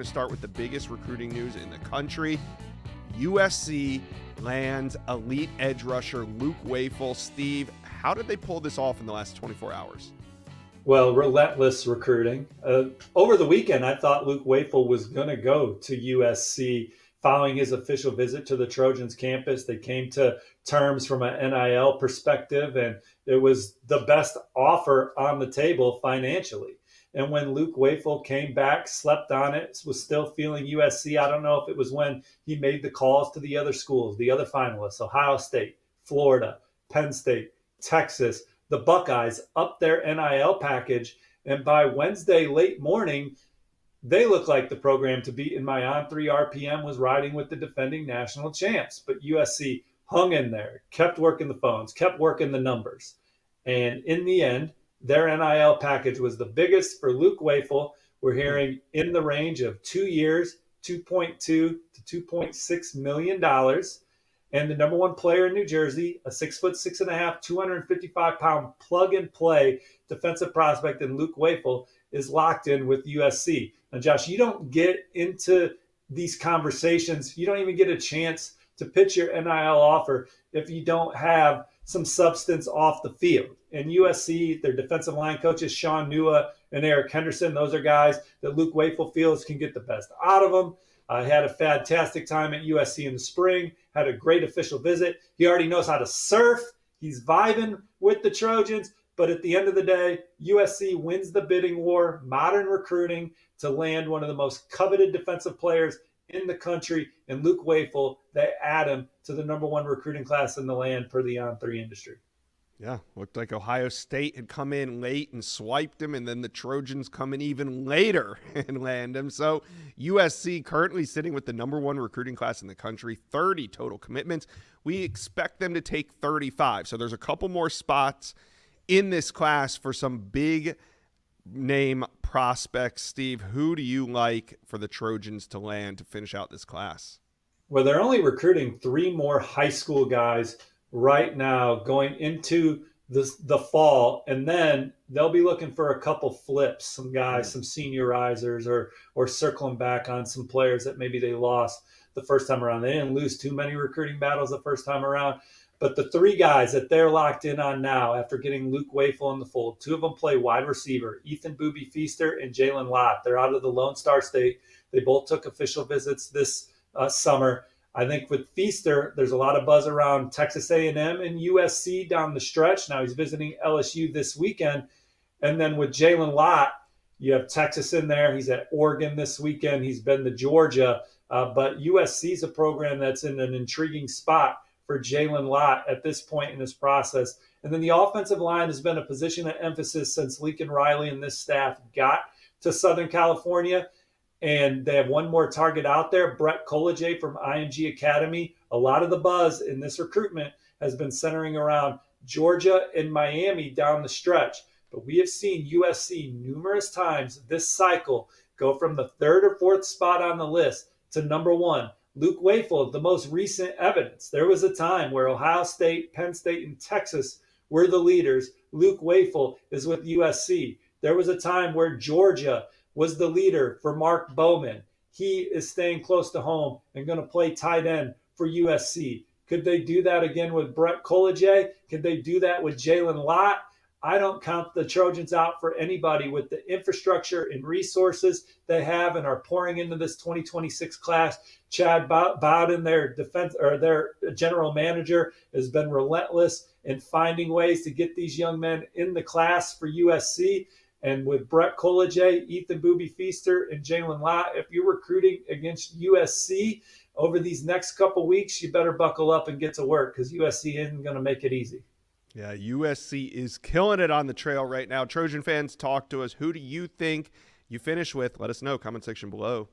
to start with the biggest recruiting news in the country. USC lands elite edge rusher Luke Wafel. Steve, how did they pull this off in the last 24 hours? Well, relentless recruiting. Over the weekend, I thought Luke Wafel was going to go to USC following his official visit to the Trojans campus. They came to terms from an NIL perspective, and it was the best offer on the table financially. And when Luke Wafel came back, slept on it, was still feeling USC. I don't know if it was when he made the calls to the other schools, the other finalists, Ohio State, Florida, Penn State, Texas, the Buckeyes up their NIL package. And by Wednesday late morning, they look like the program to beat in my On 3 RPM was riding with the defending national champs. But USC hung in there, kept working the phones, kept working the numbers. And in the end, their NIL package was the biggest for Luke Wafel. We're hearing in the range of 2 years, $2.2 to $2.6 million. And the number one player in New Jersey, a 6'6.5", 255-pound plug-and-play defensive prospect in Luke Wafel, is locked in with USC. Now, Josh, you don't get into these conversations. You don't even get a chance to pitch your NIL offer if you don't have some substance off the field. And USC, their defensive line coaches, Sean Nua and Eric Henderson, those are guys that Luke Wafel feels can get the best out of them. Had a fantastic time at USC in the spring, had a great official visit. He already knows how to surf. He's vibing with the Trojans. But at the end of the day, USC wins the bidding war, modern recruiting, to land one of the most coveted defensive players in the country. And Luke Wafel, they add him to the number one recruiting class in the land per the On3 industry. Yeah, looked like Ohio State had come in late and swiped him, and then the Trojans come in even later and land him. So USC currently sitting with the number one recruiting class in the country, 30 total commitments. We expect them to take 35. So there's a couple more spots in this class for some big name prospects. Steve, who do you like for the Trojans to land to finish out this class? Well, they're only recruiting 3 more high school guys right now going into the fall, and then they'll be looking for a couple flips, some guys, some seniorizers, or circling back on some players that maybe they lost the first time around. They didn't lose too many recruiting battles the first time around, but the 3 guys that they're locked in on now after getting Luke Wafel in the fold, 2 of them play wide receiver, Ethan Booby Feaster and Jalen Lott. They're out of the Lone Star State. They both took official visits this summer. I think with Feaster, there's a lot of buzz around Texas A&M and USC down the stretch. Now he's visiting LSU this weekend. And then with Jalen Lott, you have Texas in there. He's at Oregon this weekend. He's been to Georgia. But USC is a program that's in an intriguing spot for Jalen Lott at this point in his process. And then the offensive line has been a position of emphasis since Lincoln Riley and this staff got to Southern California. And they have one more target out there, Brett Collegier from IMG Academy. A lot of the buzz in this recruitment has been centering around Georgia and Miami down the stretch. But we have seen USC numerous times this cycle go from the 3rd or 4th spot on the list to number 1. Luke Wafel, the most recent evidence. There was a time where Ohio State, Penn State, and Texas were the leaders. Luke Wafel is with USC. There was a time where Georgia was the leader for Mark Bowman. He is staying close to home and going to play tight end for USC. Could they do that again with Brett Collegier? Could they do that with Jalen Lott? I don't count the Trojans out for anybody with the infrastructure and resources they have and are pouring into this 2026 class. Chad Bowden, their general manager, has been relentless in finding ways to get these young men in the class for USC. And with Brett Collegier, Ethan Booby Feaster, and Jalen Lott, if you're recruiting against USC over these next couple weeks, you better buckle up and get to work because USC isn't going to make it easy. Yeah, USC is killing it on the trail right now. Trojan fans, talk to us. Who do you think you finish with? Let us know. Comment section below.